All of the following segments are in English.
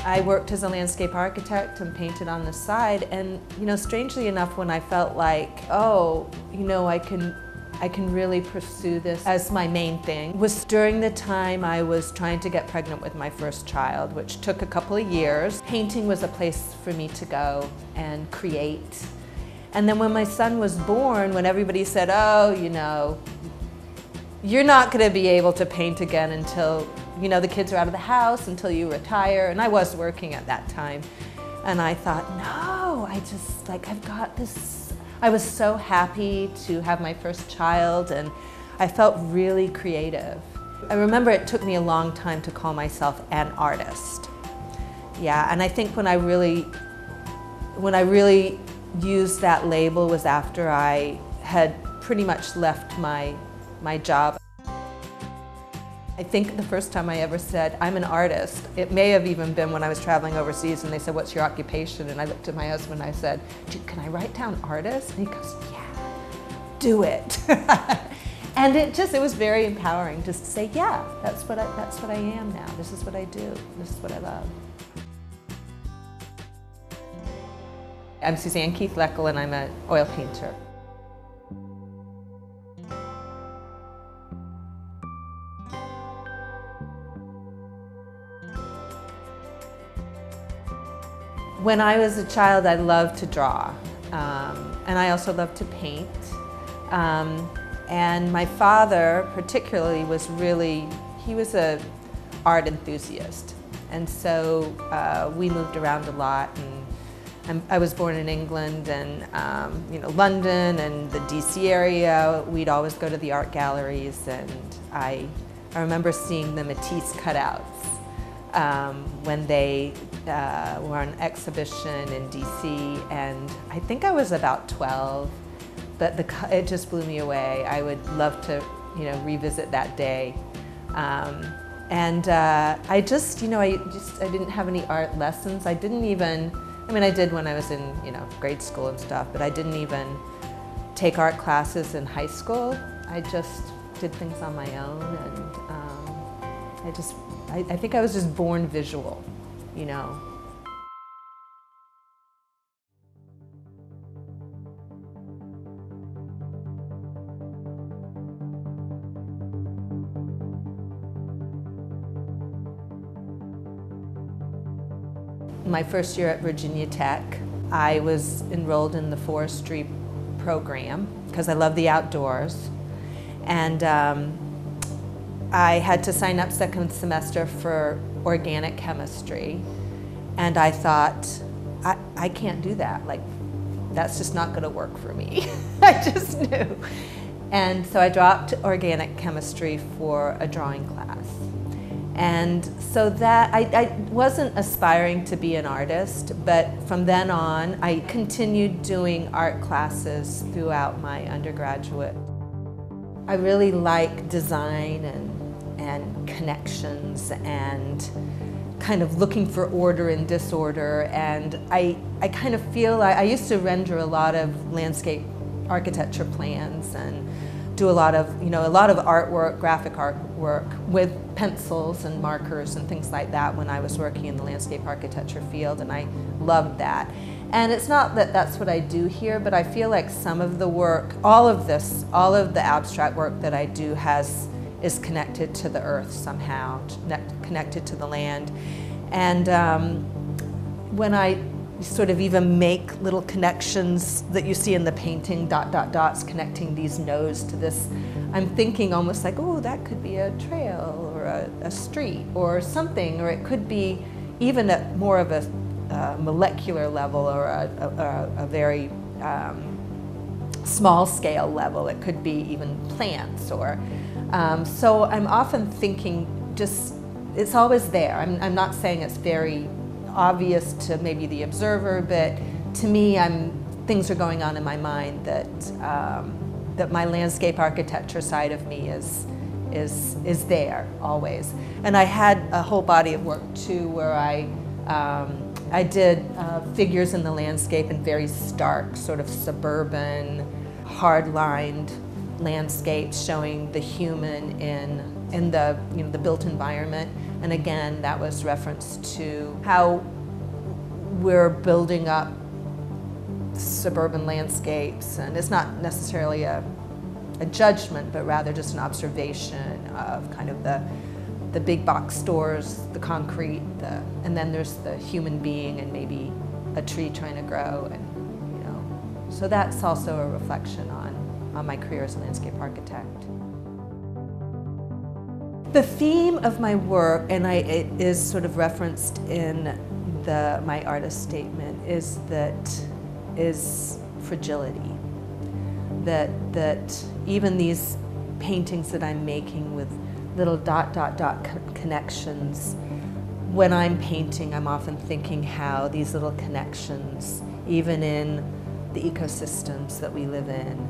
I worked as a landscape architect and painted on the side, and strangely enough, when I felt like, oh, I can really pursue this as my main thing, was during the time I was trying to get pregnant with my first child, which took a couple of years. Painting was a place for me to go and create. And then when my son was born, when everybody said, oh, you're not going to be able to paint again until, the kids are out of the house, until you retire. And I was working at that time. And I thought, no, I've got this. I was so happy to have my first child, and I felt really creative. I remember it took me a long time to call myself an artist. Yeah, and I think when I really used that label was after I had pretty much left my job. I think the first time I ever said, I'm an artist, it may have even been when I was traveling overseas and they said, what's your occupation? And I looked at my husband and I said, can I write down artist? And he goes, yeah, do it. And it was very empowering just to say, yeah, that's what I am now. This is what I do. This is what I love. I'm Suzanne Keith Loechl, and I'm an oil painter. When I was a child, I loved to draw, and I also loved to paint. And my father, particularly, he was an art enthusiast, and so we moved around a lot. And I was born in England, and London and the DC area. We'd always go to the art galleries, and I remember seeing the Matisse cutouts when they were on exhibition in DC, and I think I was about 12, but it just blew me away. I would love to, revisit that day. I didn't have any art lessons. I did when I was in, grade school and stuff, but I didn't even take art classes in high school. I just did things on my own, and I think I was just born visual, My first year at Virginia Tech, I was enrolled in the forestry program because I love the outdoors. And I had to sign up second semester for organic chemistry. And I thought, I can't do that. That's just not going to work for me. I just knew. And so I dropped organic chemistry for a drawing class. And so that, I wasn't aspiring to be an artist, but from then on, I continued doing art classes throughout my undergraduate. I really like design and connections and kind of looking for order and disorder. And I kind of feel I used to render a lot of landscape architecture plans and do a lot of artwork, graphic artwork with pencils and markers and things like that when I was working in the landscape architecture field, and I loved that. And it's not that that's what I do here, but I feel like some of the work, all of the abstract work that I do is connected to the earth somehow, connected to the land. And when I sort of even make little connections that you see in the painting, dots connecting these nodes to this, I'm thinking almost like, oh, that could be a trail or a street or something, or it could be even at more of a molecular level or a very small scale level. It could be even plants or, so I'm often thinking it's always there. I'm not saying it's very obvious to maybe the observer, but to me, things are going on in my mind that my landscape architecture side of me is there always. And I had a whole body of work too, where I did figures in the landscape in very stark, sort of suburban, hard-lined landscapes showing the human in the the built environment. And again, that was reference to how we're building up suburban landscapes, and it's not necessarily a judgment, but rather just an observation of kind of the big box stores, the concrete, and then there's the human being and maybe a tree trying to grow, and so that's also a reflection on my career as a landscape architect. The theme of my work, and it is sort of referenced in my artist statement, is fragility. That even these paintings that I'm making with little dot connections, when I'm painting, I'm often thinking how these little connections, even in the ecosystems that we live in,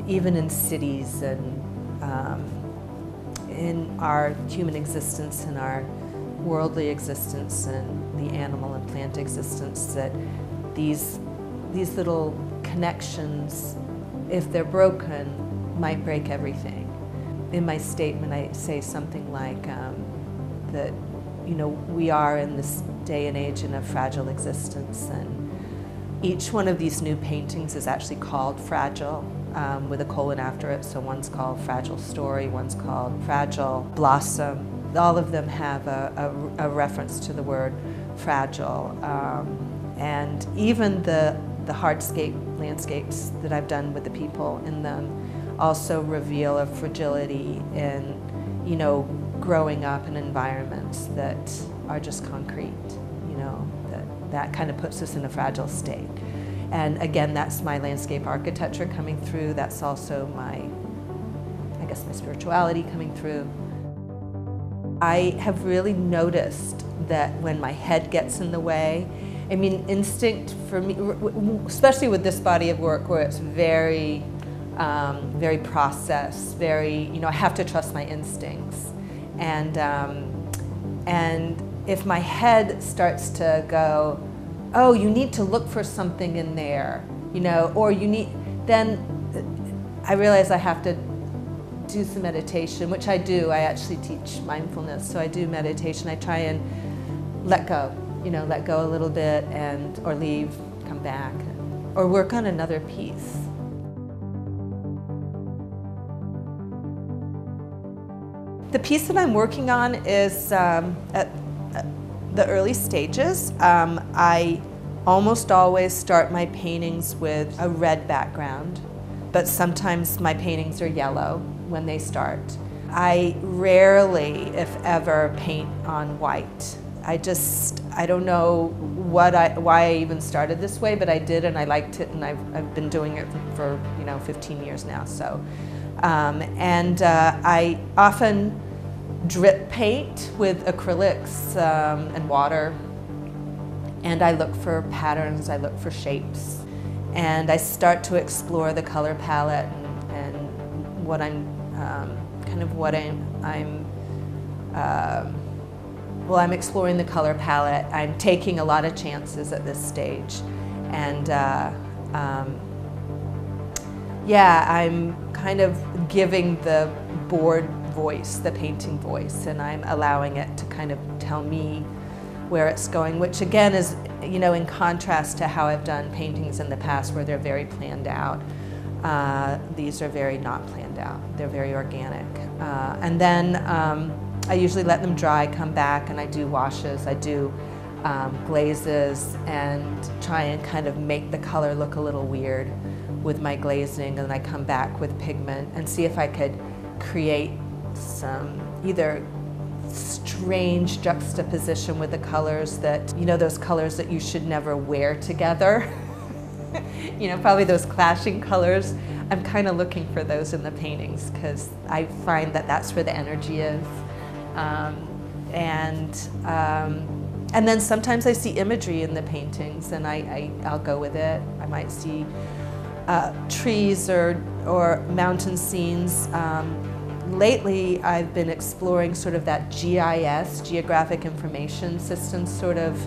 even in cities and in our human existence and our worldly existence and the animal and plant existence, that these little connections, if they're broken, might break everything. In my statement, I say something like that, we are in this day and age in a fragile existence, and each one of these new paintings is actually called Fragile, with a colon after it. So one's called Fragile Story, one's called Fragile Blossom. All of them have a reference to the word fragile. And even the hardscape landscapes that I've done with the people in them also reveal a fragility in, growing up in environments that are just concrete, that kind of puts us in a fragile state. And again, that's my landscape architecture coming through. That's also my spirituality coming through. I have really noticed that when my head gets in the way, instinct for me, especially with this body of work where it's very, very processed, very, I have to trust my instincts. And if my head starts to go, oh, you need to look for something in there, or then I realize I have to do some meditation, which I do. I actually teach mindfulness, so I do meditation. I try and let go, let go a little bit, or leave, come back, or work on another piece. The piece that I'm working on is at the early stages. I almost always start my paintings with a red background, but sometimes my paintings are yellow when they start. I rarely, if ever, paint on white. I don't know why I even started this way, but I did, and I liked it, and I've been doing it for 15 years now. So, I often drip paint with acrylics and water, and I look for patterns, I look for shapes, and I start to explore the color palette and what I'm I'm exploring the color palette. I'm taking a lot of chances at this stage, and I'm kind of giving the board voice, the painting voice, and I'm allowing it to kind of tell me where it's going, which again is, in contrast to how I've done paintings in the past where they're very planned out. These are very not planned out. They're very organic. And then I usually let them dry, come back, and I do washes, I do glazes, and try and kind of make the color look a little weird with my glazing, and I come back with pigment and see if I could create some either strange juxtaposition with the colors that, those colors that you should never wear together. Probably those clashing colors. I'm kind of looking for those in the paintings because I find that that's where the energy is. And then sometimes I see imagery in the paintings, and I'll go with it. I might see trees or mountain scenes. Lately, I've been exploring sort of that GIS, Geographic Information System, sort of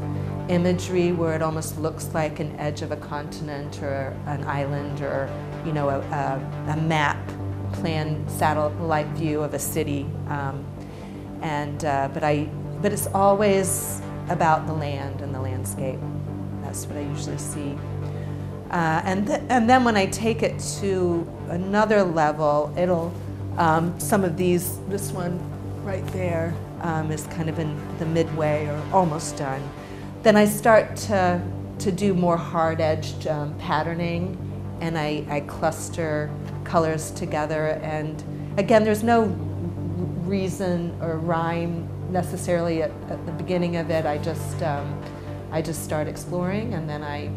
imagery where it almost looks like an edge of a continent or an island, or a map, plan satellite view of a city. but it's always about the land and the landscape. That's what I usually see. And then when I take it to another level, it'll, some of these, this one right there is kind of in the midway or almost done. Then I start to do more hard-edged patterning, and I cluster colors together. And again, there's no reason or rhyme necessarily at the beginning of it. I just start exploring, and then I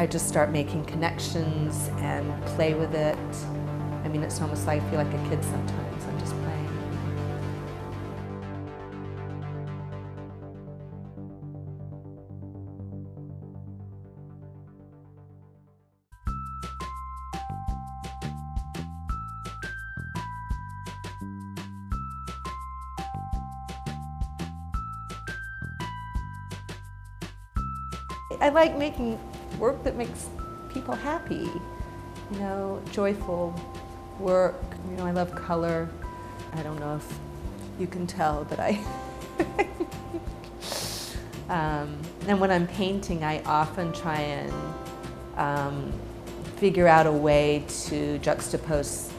just start making connections and play with it. I mean, it's almost like I feel like a kid sometimes. I'm just playing. I like making work that makes people happy, you know, joyful work. You know, I love color. I don't know if you can tell, but and when I'm painting, I often try and figure out a way to juxtapose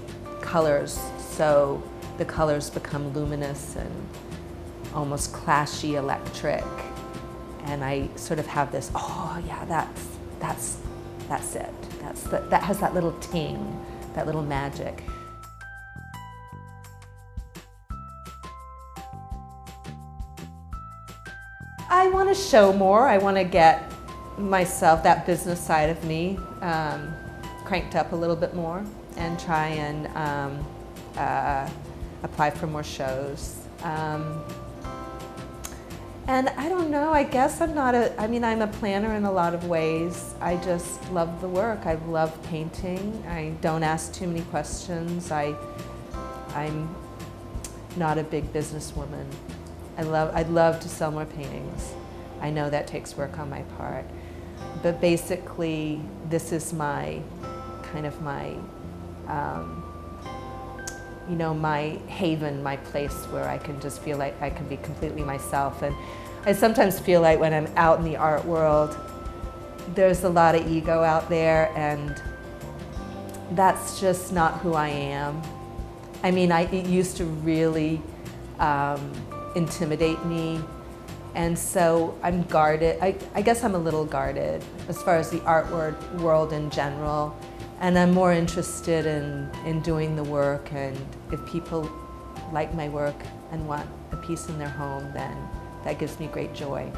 colors so the colors become luminous and almost clashy, electric. And I sort of have this, oh yeah, that's it. That has that little ting, that little magic. I want to show more. I want to get myself, that business side of me, cranked up a little bit more, and try and apply for more shows. And I don't know, I guess I'm I'm a planner in a lot of ways. I just love the work. I love painting. I don't ask too many questions. I'm not a big businesswoman. I'd love to sell more paintings. I know that takes work on my part. But basically, this is my, kind of my, you know, my haven, my place where I can just feel like I can be completely myself. And I sometimes feel like when I'm out in the art world, there's a lot of ego out there, and that's just not who I am. I mean, it used to really intimidate me, and so I'm guarded. I guess I'm a little guarded as far as the art world in general. And I'm more interested in doing the work, and if people like my work and want a piece in their home, then that gives me great joy.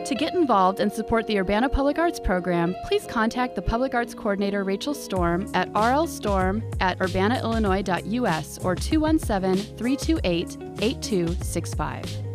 To get involved and support the Urbana Public Arts program, please contact the Public Arts Coordinator Rachel Storm at rlstorm@urbanaillinois.us or 217-328-8265.